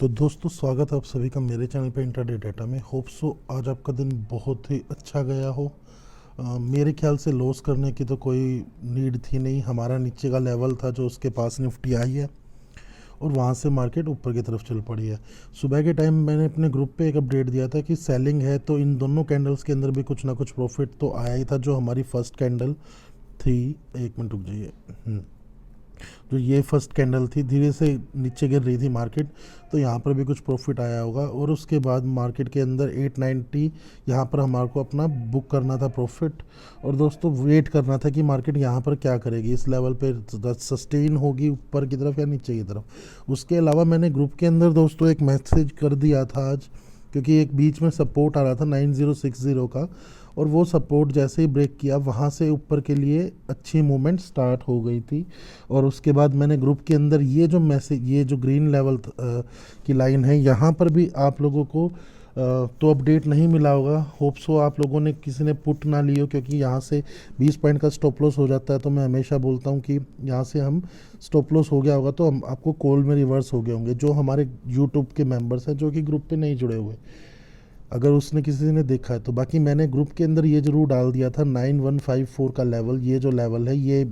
तो दोस्तों स्वागत है आप सभी का मेरे चैनल पे इंट्राडे डाटा में। होप सो आज आपका दिन बहुत ही अच्छा गया हो। मेरे ख्याल से लॉस करने की तो कोई नीड थी नहीं। हमारा नीचे का लेवल था जो उसके पास निफ्टी आई है और वहाँ से मार्केट ऊपर की तरफ चल पड़ी है। सुबह के टाइम मैंने अपने ग्रुप पे एक अपडेट दिया था कि सेलिंग है, तो इन दोनों कैंडल्स के अंदर भी कुछ ना कुछ प्रॉफिट तो आया ही था। जो हमारी फर्स्ट कैंडल थी, एक मिनट रुक जाइए, जो ये फर्स्ट कैंडल थी धीरे से नीचे गिर रही थी मार्केट, तो यहाँ पर भी कुछ प्रॉफिट आया होगा। और उसके बाद मार्केट के अंदर 890 यहाँ पर हमारे को अपना बुक करना था प्रॉफिट। और दोस्तों वेट करना था कि मार्केट यहाँ पर क्या करेगी, इस लेवल पे सस्टेन होगी ऊपर की तरफ या नीचे की तरफ। उसके अलावा मैंने ग्रुप के अंदर दोस्तों एक मैसेज कर दिया था आज, क्योंकि एक बीच में सपोर्ट आ रहा था 9060 का, और वो सपोर्ट जैसे ही ब्रेक किया वहाँ से ऊपर के लिए अच्छी मूवमेंट स्टार्ट हो गई थी। और उसके बाद मैंने ग्रुप के अंदर ये जो मैसेज, ये जो ग्रीन लेवल की लाइन है, यहाँ पर भी आप लोगों को तो अपडेट नहीं मिला होगा। होप सो आप लोगों ने किसी ने पुट ना लियो, क्योंकि यहाँ से 20 पॉइंट का स्टॉप लॉस हो जाता है। तो मैं हमेशा बोलता हूँ कि यहाँ से हम स्टॉप लॉस हो गया होगा तो हम आपको कॉल में रिवर्स हो गए होंगे। जो हमारे यूट्यूब के मेंबर्स हैं जो कि ग्रुप पे नहीं जुड़े हुए, अगर उसने किसी ने देखा है तो। बाकी मैंने ग्रुप के अंदर ये ज़रूर डाल दिया था 9154 का लेवल, ये जो लेवल है ये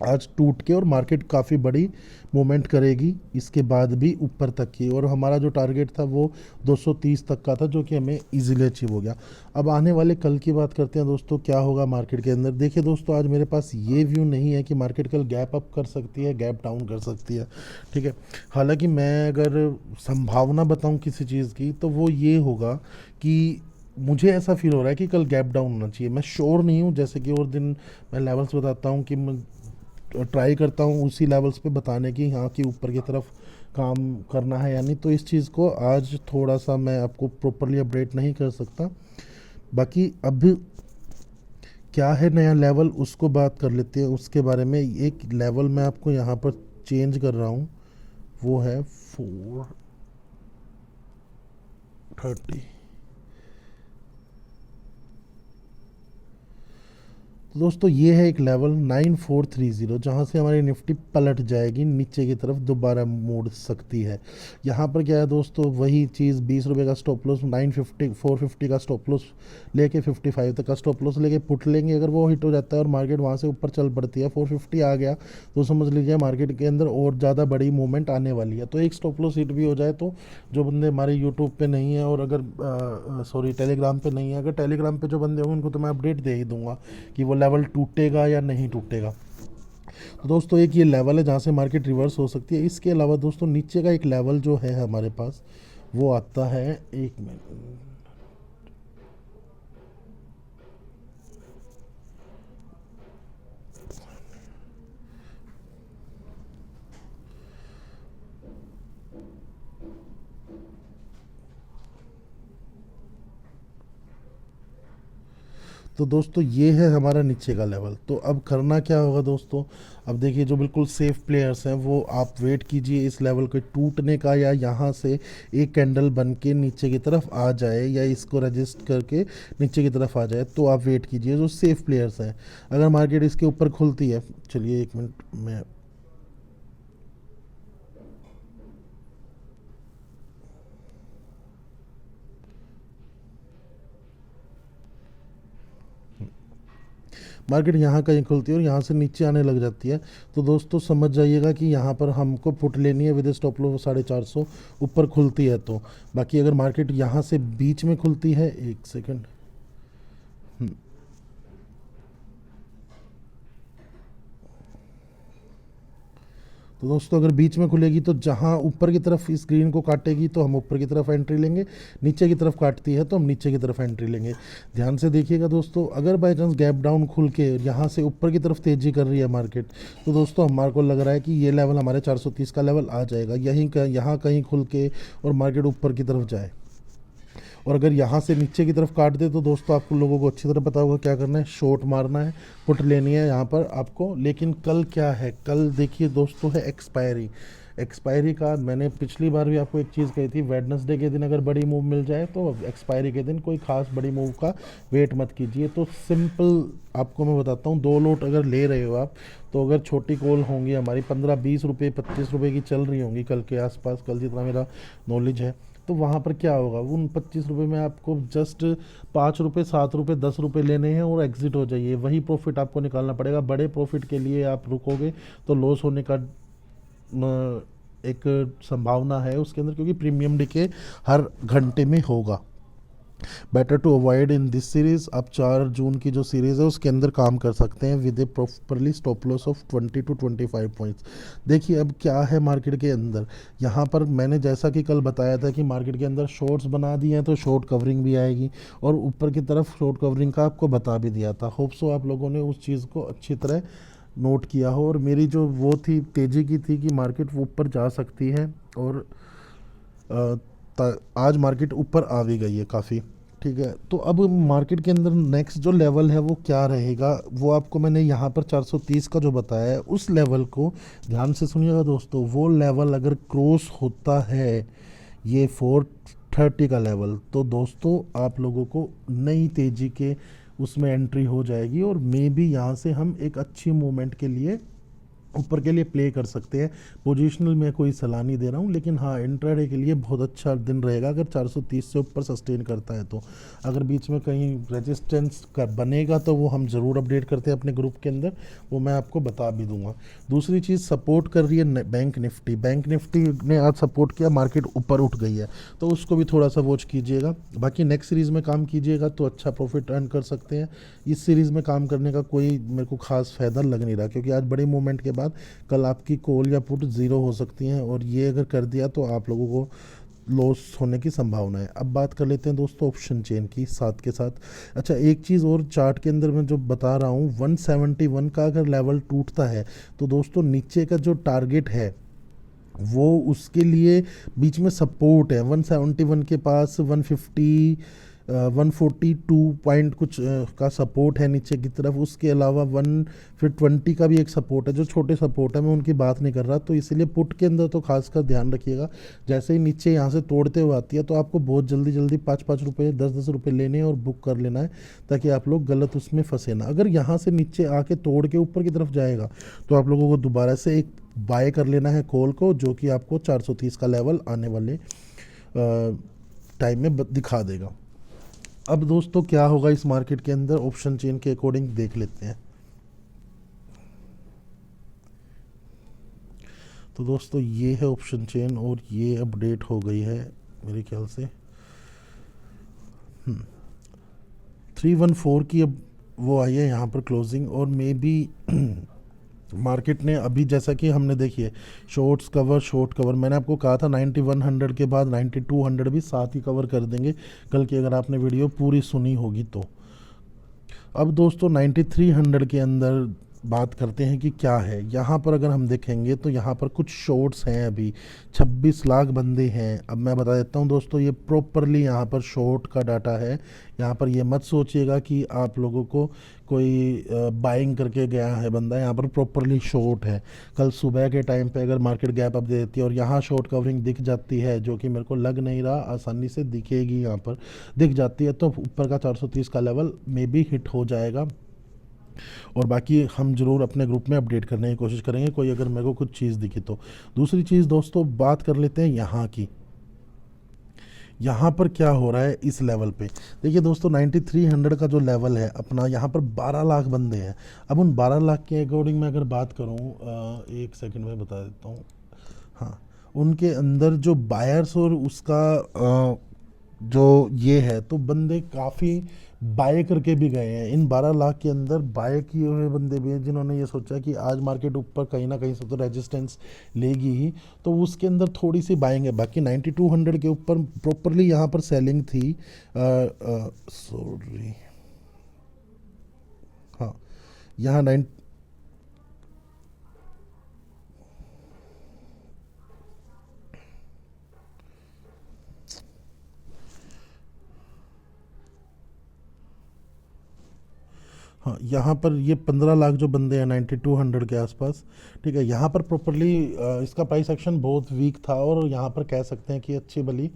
आज टूट के और मार्केट काफ़ी बड़ी मूवमेंट करेगी इसके बाद भी ऊपर तक की। और हमारा जो टारगेट था वो 230 तक का था, जो कि हमें इजीली अचीव हो गया। अब आने वाले कल की बात करते हैं दोस्तों, क्या होगा मार्केट के अंदर। देखिए दोस्तों, आज मेरे पास ये व्यू नहीं है कि मार्केट कल गैप अप कर सकती है, गैप डाउन कर सकती है, ठीक है। हालांकि मैं अगर संभावना बताऊं किसी चीज़ की तो वो ये होगा कि मुझे ऐसा फील हो रहा है कि कल गैप डाउन होना चाहिए। मैं श्योर नहीं हूँ, जैसे कि और दिन मैं लेवल्स बताता हूँ कि ट्राई करता हूँ उसी लेवल्स पे बताने की, हाँ कि ऊपर की तरफ काम करना है या नहीं। तो इस चीज़ को आज थोड़ा सा मैं आपको प्रॉपरली अपडेट नहीं कर सकता। बाकी अब क्या है नया लेवल उसको बात कर लेते हैं उसके बारे में। एक लेवल मैं आपको यहाँ पर चेंज कर रहा हूँ, वो है 430। तो दोस्तों ये है एक लेवल 9430, जहाँ से हमारी निफ्टी पलट जाएगी नीचे की तरफ, दोबारा मुड़ सकती है। यहाँ पर क्या है दोस्तों, वही चीज़ 20 रुपये का स्टॉप लॉस, 450 का स्टॉप लॉस लेके 55 तक का स्टॉप लॉस लेके पुट लेंगे। अगर वो हिट हो जाता है और मार्केट वहाँ से ऊपर चल पड़ती है, 450 आ गया, तो समझ लीजिए मार्केट के अंदर और ज़्यादा बड़ी मूवमेंट आने वाली है। तो एक स्टॉप लॉस हिट भी हो जाए तो जो बंदे हमारे यूट्यूब पे नहीं है, और अगर सॉरी टेलीग्राम पे नहीं है, अगर टेलीग्राम पे जो बंदे होंगे उनको तो मैं अपडेट दे ही दूंगा कि वो लेवल टूटेगा या नहीं टूटेगा। तो दोस्तों एक ये लेवल है जहाँ से मार्केट रिवर्स हो सकती है। इसके अलावा दोस्तों नीचे का एक लेवल जो है हमारे पास, वो आता है, एक मिनट, तो दोस्तों ये है हमारा नीचे का लेवल। तो अब करना क्या होगा दोस्तों, अब देखिए जो बिल्कुल सेफ प्लेयर्स हैं वो आप वेट कीजिए इस लेवल के टूटने का, या यहाँ से एक कैंडल बन के नीचे की तरफ आ जाए, या इसको रजिस्ट करके नीचे की तरफ आ जाए, तो आप वेट कीजिए जो सेफ प्लेयर्स हैं। अगर मार्केट इसके ऊपर खुलती है, चलिए एक मिनट मैं, मार्केट यहाँ कहीं खुलती है और यहाँ से नीचे आने लग जाती है, तो दोस्तों समझ जाइएगा कि यहाँ पर हमको पुट लेनी है विद स्टॉप लॉस 450 ऊपर खुलती है तो। बाकी अगर मार्केट यहाँ से बीच में खुलती है, एक सेकंड, तो दोस्तों अगर बीच में खुलेगी तो जहाँ ऊपर की तरफ इस ग्रीन को काटेगी तो हम ऊपर की तरफ एंट्री लेंगे, नीचे की तरफ काटती है तो हम नीचे की तरफ एंट्री लेंगे। ध्यान से देखिएगा दोस्तों, अगर बाई चांस गैप डाउन खुल के यहाँ से ऊपर की तरफ तेज़ी कर रही है मार्केट, तो दोस्तों हमारे को लग रहा है कि ये लेवल हमारे 430 का लेवल आ जाएगा, यहीं यहाँ कहीं खुल के और मार्केट ऊपर की तरफ जाए। और अगर यहाँ से नीचे की तरफ काट दे तो दोस्तों आपको लोगों को अच्छी तरह पता होगा क्या करना है, शॉर्ट मारना है, पुट लेनी है यहाँ पर आपको। लेकिन कल क्या है, कल देखिए दोस्तों है एक्सपायरी। एक्सपायरी का मैंने पिछली बार भी आपको एक चीज़ कही थी, वेडनेसडे के दिन अगर बड़ी मूव मिल जाए तो एक्सपायरी के दिन कोई खास बड़ी मूव का वेट मत कीजिए। तो सिंपल आपको मैं बताता हूँ, 2 लोट अगर ले रहे हो आप, तो अगर छोटी कॉल होंगी हमारी 15-20 रुपये 25 रुपये की चल रही होंगी कल के आसपास, कल जितना मेरा नॉलेज है, तो वहाँ पर क्या होगा, उन 25 रुपये में आपको जस्ट 5 रुपये 7 रुपये 10 रुपये लेने हैं और एग्जिट हो जाइए, वही प्रॉफिट आपको निकालना पड़ेगा। बड़े प्रॉफिट के लिए आप रुकोगे तो लॉस होने का एक संभावना है उसके अंदर, क्योंकि प्रीमियम डिके हर घंटे में होगा। Better to avoid in this series. आप 4 जून की जो सीरीज़ है उसके अंदर काम कर सकते हैं with A properly stop loss of 20 to 25 points. देखिए अब क्या है मार्केट के अंदर, यहाँ पर मैंने जैसा कि कल बताया था कि मार्केट के अंदर शॉर्ट्स बना दिए हैं तो शॉर्ट कवरिंग भी आएगी, और ऊपर की तरफ शॉर्ट कवरिंग का आपको बता भी दिया था। होप सो आप लोगों ने उस चीज़ को अच्छी तरह नोट किया हो, और मेरी जो वो थी तेज़ी की थी कि मार्केट वो ऊपर जा सकती है, और आज मार्केट ऊपर आ भी गई है काफ़ी। ठीक है, तो अब मार्केट के अंदर नेक्स्ट जो लेवल है वो क्या रहेगा, वो आपको मैंने यहाँ पर 430 का जो बताया है उस लेवल को ध्यान से सुनिएगा दोस्तों। वो लेवल अगर क्रॉस होता है, ये 430 का लेवल, तो दोस्तों आप लोगों को नई तेज़ी के उसमें एंट्री हो जाएगी, और मे बी यहाँ से हम एक अच्छी मूवमेंट के लिए ऊपर के लिए प्ले कर सकते हैं। पोजीशनल में कोई सलाह नहीं दे रहा हूँ, लेकिन हाँ इंट्राडे के लिए बहुत अच्छा दिन रहेगा अगर 430 से ऊपर सस्टेन करता है तो। अगर बीच में कहीं रेजिस्टेंस का बनेगा तो वो हम ज़रूर अपडेट करते हैं अपने ग्रुप के अंदर, वो मैं आपको बता भी दूंगा। दूसरी चीज़, सपोर्ट कर रही है बैंक निफ्टी। बैंक निफ्टी ने आज सपोर्ट किया, मार्केट ऊपर उठ गई है, तो उसको भी थोड़ा सा वॉच कीजिएगा। बाकी नेक्स्ट सीरीज़ में काम कीजिएगा तो अच्छा प्रॉफिट अर्न कर सकते हैं। इस सीरीज़ में काम करने का कोई मेरे को खास फ़ायदा लग नहीं रहा, क्योंकि आज बड़े मूवमेंट के बाद कल आपकी कॉल या पुट ज़ीरो हो सकती हैं, और ये अगर कर दिया तो आप लोगों को लॉस होने की संभावना है। अब बात कर लेते हैं दोस्तों ऑप्शन चेन की साथ के साथ। अच्छा, एक चीज़ और चार्ट के अंदर मैं जो बता रहा हूँ, 171 का अगर लेवल टूटता है तो दोस्तों नीचे का जो टारगेट है वो उसके लिए बीच में सपोर्ट है 171 के पास, 150 142 पॉइंट कुछ का सपोर्ट है नीचे की तरफ। उसके अलावा 120 का भी एक सपोर्ट है, जो छोटे सपोर्ट है मैं उनकी बात नहीं कर रहा। तो इसीलिए पुट के अंदर तो खासकर ध्यान रखिएगा, जैसे ही नीचे यहाँ से तोड़ते हुए आती है तो आपको बहुत जल्दी जल्दी 5-5 रुपये 10-10 रुपये लेने हैं और बुक कर लेना है, ताकि आप लोग गलत उसमें फंसे ना। अगर यहाँ से नीचे आके तोड़ के ऊपर की तरफ जाएगा तो आप लोगों को दोबारा से एक बाय कर लेना है कॉल को, जो कि आपको 430 का लेवल आने वाले टाइम में दिखा देगा। अब दोस्तों क्या होगा इस मार्केट के अंदर ऑप्शन चेन के अकॉर्डिंग देख लेते हैं। तो दोस्तों ये है ऑप्शन चेन, और ये अपडेट हो गई है मेरे ख्याल से 314 की। अब वो आई है यहाँ पर क्लोजिंग, और मे बी मार्केट ने अभी जैसा कि हमने देखिए शॉर्ट्स कवर शॉर्ट कवर, मैंने आपको कहा था 9100 के बाद 9200 भी साथ ही कवर कर देंगे कल की, अगर आपने वीडियो पूरी सुनी होगी तो। अब दोस्तों 9300 के अंदर बात करते हैं कि क्या है यहाँ पर। अगर हम देखेंगे तो यहाँ पर कुछ शॉर्ट्स हैं, अभी 26 लाख बंदे हैं। अब मैं बता देता हूँ दोस्तों, ये प्रॉपरली यहाँ पर शॉर्ट का डाटा है। यहाँ पर ये मत सोचिएगा कि आप लोगों को कोई बाइंग करके गया है बंदा, यहाँ पर प्रॉपरली शॉर्ट है। कल सुबह के टाइम पे अगर मार्केट गैप अप दे देती है और यहाँ शॉर्ट कवरिंग दिख जाती है, जो कि मेरे को लग नहीं रहा, आसानी से दिखेगी, यहाँ पर दिख जाती है, तो ऊपर का 430 का लेवल मे बी हिट हो जाएगा। और बाकी हम ज़रूर अपने ग्रुप में अपडेट करने की कोशिश करेंगे, कोई अगर मेरे को कुछ चीज़ दिखी तो। दूसरी चीज़ दोस्तों बात कर लेते हैं यहाँ की, यहाँ पर क्या हो रहा है इस लेवल पे। देखिए दोस्तों 9300 का जो लेवल है अपना, यहाँ पर 12 लाख बंदे हैं। अब उन 12 लाख के अकॉर्डिंग मैं अगर बात करूँ, एक सेकंड में बता देता हूँ। हाँ, उनके अंदर जो बायर्स और उसका जो ये है, तो बंदे काफ़ी बाय करके भी गए हैं। इन 12 लाख के अंदर बाय किए हुए बंदे भी हैं, जिन्होंने ये सोचा कि आज मार्केट ऊपर कहीं ना कहीं से तो रेजिस्टेंस लेगी ही, तो उसके अंदर थोड़ी सी बाइंग है। बाकी 9200 के ऊपर प्रॉपरली यहाँ पर सेलिंग थी। सॉरी, हाँ, यहाँ हाँ, यहाँ पर ये 15 लाख जो बंदे हैं 9200 के आसपास, ठीक है, यहाँ पर प्रॉपरली इसका प्राइस एक्शन बहुत वीक था और यहाँ पर कह सकते हैं कि अच्छी भली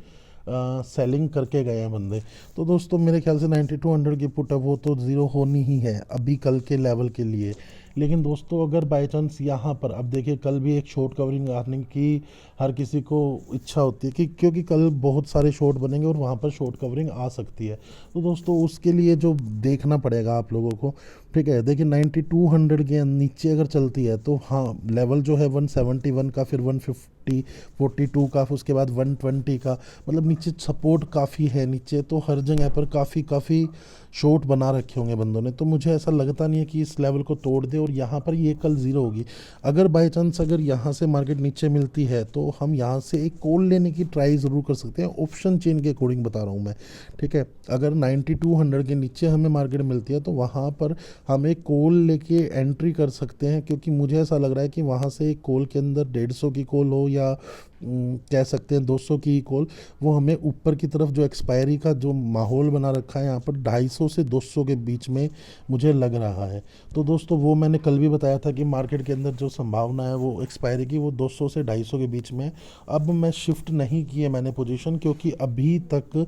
सेलिंग करके गए हैं बंदे। तो दोस्तों मेरे ख्याल से 9200 की पुट अब वो तो ज़ीरो होनी ही है अभी कल के लेवल के लिए। लेकिन दोस्तों अगर बाई चांस यहाँ पर अब देखिए, कल भी एक शॉर्ट कवरिंग आने की हर किसी को इच्छा होती है कि क्योंकि कल बहुत सारे शॉर्ट बनेंगे और वहाँ पर शॉर्ट कवरिंग आ सकती है। तो दोस्तों उसके लिए जो देखना पड़ेगा आप लोगों को, ठीक है, देखिए 9200 के नीचे अगर चलती है तो हाँ लेवल जो है 171 का, फिर 150 42 का, फिर उसके बाद 120 का, मतलब नीचे सपोर्ट काफ़ी है नीचे, तो हर जगह पर काफ़ी शॉर्ट बना रखे होंगे बंदों ने। तो मुझे ऐसा लगता नहीं है कि इस लेवल को तोड़ दे और यहाँ पर ये कल ज़ीरो होगी। अगर बाई चांस अगर यहाँ से मार्केट नीचे मिलती है तो हम यहाँ से एक कॉल लेने की ट्राई ज़रूर कर सकते हैं, ऑप्शन चेन के अकॉर्डिंग बता रहा हूँ मैं, ठीक है। अगर 9200 के नीचे हमें मार्केट मिलती है तो वहाँ पर हम एक कॉल लेके एंट्री कर सकते हैं, क्योंकि मुझे ऐसा लग रहा है कि वहाँ से एक कॉल के अंदर 150 की कॉल हो या कह सकते हैं 200 की कॉल, वो हमें ऊपर की तरफ जो एक्सपायरी का जो माहौल बना रखा है यहाँ पर 250 से 200 के बीच में मुझे लग रहा है। तो दोस्तों वो मैंने कल भी बताया था कि मार्केट के अंदर जो संभावना है वो एक्सपायरी की वो 200 से 250 के बीच में। अब मैं शिफ्ट नहीं की है मैंने पोजीशन, क्योंकि अभी तक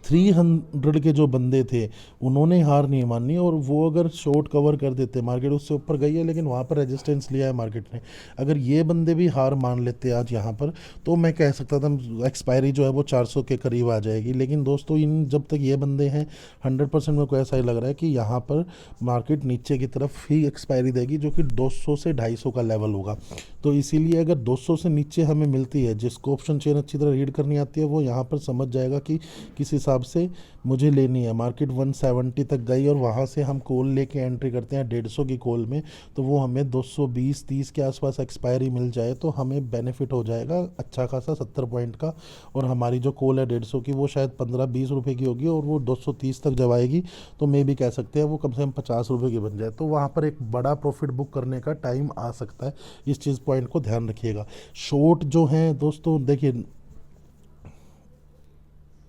300 के जो बंदे थे उन्होंने हार नहीं मानी, और वो अगर शॉर्ट कवर कर देते, मार्केट उससे ऊपर गई है लेकिन वहाँ पर रेजिस्टेंस लिया है मार्केट ने, अगर ये बंदे भी हार मान लेते आज यहाँ पर तो मैं कह सकता था एक्सपायरी जो है वो 400 के करीब आ जाएगी। लेकिन दोस्तों इन जब तक ये बंदे हैं 100% मेरे को ऐसा ही लग रहा है कि यहाँ पर मार्केट नीचे की तरफ ही एक्सपायरी देगी, जो कि 200 से 250 का लेवल होगा। तो इसीलिए अगर 200 से नीचे हमें मिलती है, जिसको ऑप्शन चेन अच्छी तरह रीड करनी आती है वो यहाँ पर समझ जाएगा कि किस हिसाब से मुझे लेनी है। मार्केट 170 तक गई और वहाँ से हम कॉल लेके एंट्री करते हैं 150 की कॉल में, तो वो हमें 220-30 के आसपास एक्सपायरी मिल जाए तो हमें बेनिफिट हो जाएगा अच्छा खासा 70 पॉइंट का। और हमारी जो कॉल है 150 की वो शायद 15-20 रुपये की होगी, और वो 230 तक जब आएगी तो मे भी कह सकते हैं वो कम से कम 50 रुपये की बन जाए, तो वहाँ पर एक बड़ा प्रॉफिट बुक करने का टाइम आ सकता है। इस चीज़ पॉइंट को ध्यान रखिएगा। शॉर्ट जो हैं दोस्तों देखिए,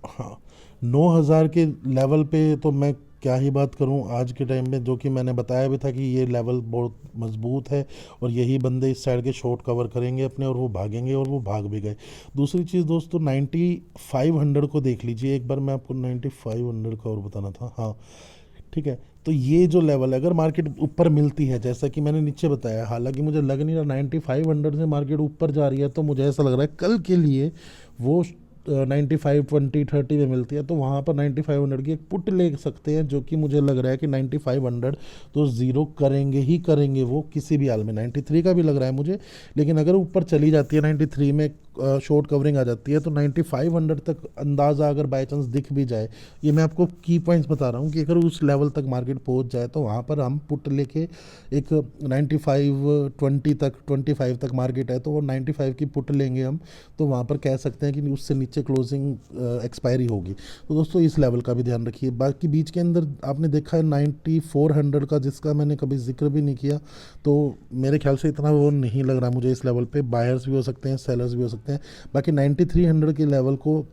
हाँ 9000 के लेवल पे तो मैं क्या ही बात करूं आज के टाइम में, जो कि मैंने बताया भी था कि ये लेवल बहुत मजबूत है और यही बंदे इस साइड के शॉर्ट कवर करेंगे अपने और वो भागेंगे, और वो भाग भी गए। दूसरी चीज़ दोस्तों 9500 को देख लीजिए एक बार, मैं आपको 9500 का और बताना था, हाँ ठीक है। तो ये जो लेवल है अगर मार्केट ऊपर मिलती है जैसा कि मैंने नीचे बताया, हालांकि मुझे लग नहीं रहा 9500 से मार्केट ऊपर जा रही है, तो मुझे ऐसा लग रहा है कल के लिए वो 95 20 30 में मिलती है तो वहाँ पर 9500 की एक पुट ले सकते हैं, जो कि मुझे लग रहा है कि 9500 तो ज़ीरो करेंगे ही करेंगे वो किसी भी हाल में। 93 का भी लग रहा है मुझे, लेकिन अगर ऊपर चली जाती है 93 में शॉर्ट कवरिंग आ जाती है तो 9500 तक अंदाज़ा अगर बाई चांस दिख भी जाए, ये मैं आपको की पॉइंट्स बता रहा हूँ कि अगर उस लेवल तक मार्केट पहुँच जाए तो वहाँ पर हम पुट लेके एक 95 20 तक 25 तक मार्केट है तो वो 95 की पुट लेंगे हम, तो वहाँ पर कह सकते हैं कि उससे नीचे क्लोजिंग एक्सपायरी होगी। तो दोस्तों इस लेवल का भी ध्यान रखिए। बाकी बीच के अंदर आपने देखा है 9400 का, जिसका मैंने कभी जिक्र भी नहीं किया, तो मेरे ख्याल से इतना वो नहीं लग रहा मुझे इस लेवल पे। बायर्स भी हो सकते हैं, सेलर्स भी हो सकते हैं। बाकी 9300 के लेवल को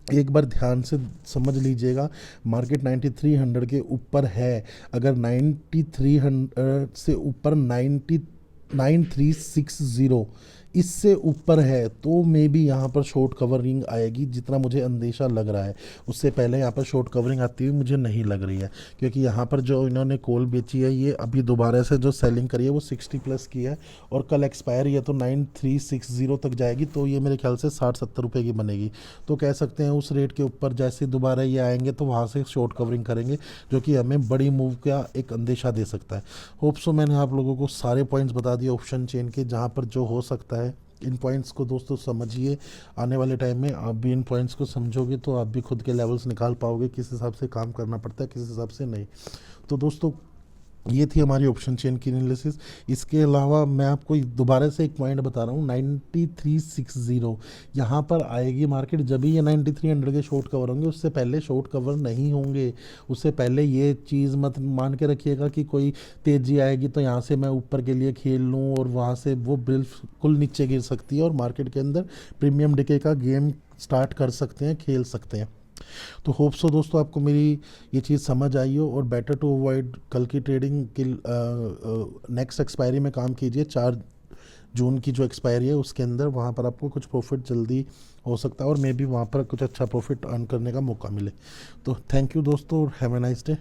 एक बार ध्यान से समझ लीजिएगा, मार्केट 9300 के ऊपर है। अगर 9300 से ऊपर 9360 इससे ऊपर है तो मे बी यहाँ पर शॉर्ट कवरिंग आएगी, जितना मुझे अंदेशा लग रहा है। उससे पहले यहाँ पर शॉर्ट कवरिंग आती हुई मुझे नहीं लग रही है, क्योंकि यहाँ पर जो इन्होंने कॉल बेची है ये अभी दोबारा से जो सेलिंग करी है वो 60 प्लस की है और कल एक्सपायरी है तो 9360 तक जाएगी, तो ये मेरे ख्याल से 60-70 रुपये की बनेगी। तो कह सकते हैं उस रेट के ऊपर जैसे दोबारा ये आएंगे तो वहाँ से शॉर्ट कवरिंग करेंगे, जो कि हमें बड़ी मूव का एक अंदेशा दे सकता है। होप सो मैंने आप लोगों को सारे पॉइंट्स बता दिए ऑप्शन चेन के, जहाँ पर जो हो सकता है। इन पॉइंट्स को दोस्तों समझिए, आने वाले टाइम में आप भी इन पॉइंट्स को समझोगे तो आप भी खुद के लेवल्स निकाल पाओगे, किस हिसाब से काम करना पड़ता है किस हिसाब से नहीं। तो दोस्तों ये थी हमारी ऑप्शन चेन की एनालिसिस। इसके अलावा मैं आपको दोबारा से एक पॉइंट बता रहा हूँ, 9360 यहाँ पर आएगी मार्केट जब ही ये 9300 के शॉर्ट कवर होंगे, उससे पहले शॉर्ट कवर नहीं होंगे। उससे पहले ये चीज़ मत मान के रखिएगा कि कोई तेज़ी आएगी तो यहाँ से मैं ऊपर के लिए खेल लूँ और वहाँ से वो बिल्कुल नीचे गिर सकती है और मार्केट के अंदर प्रीमियम डिके का गेम स्टार्ट कर सकते हैं, खेल सकते हैं। तो होप सो दोस्तों आपको मेरी ये चीज़ समझ आई हो, और बेटर टू अवॉइड कल की ट्रेडिंग की नेक्स्ट एक्सपायरी में काम कीजिए। 4 जून की जो एक्सपायरी है उसके अंदर, वहाँ पर आपको कुछ प्रॉफिट जल्दी हो सकता है, और मे बी वहाँ पर कुछ अच्छा प्रॉफिट अर्न करने का मौका मिले। तो थैंक यू दोस्तों, और हैव ए नाइस डे।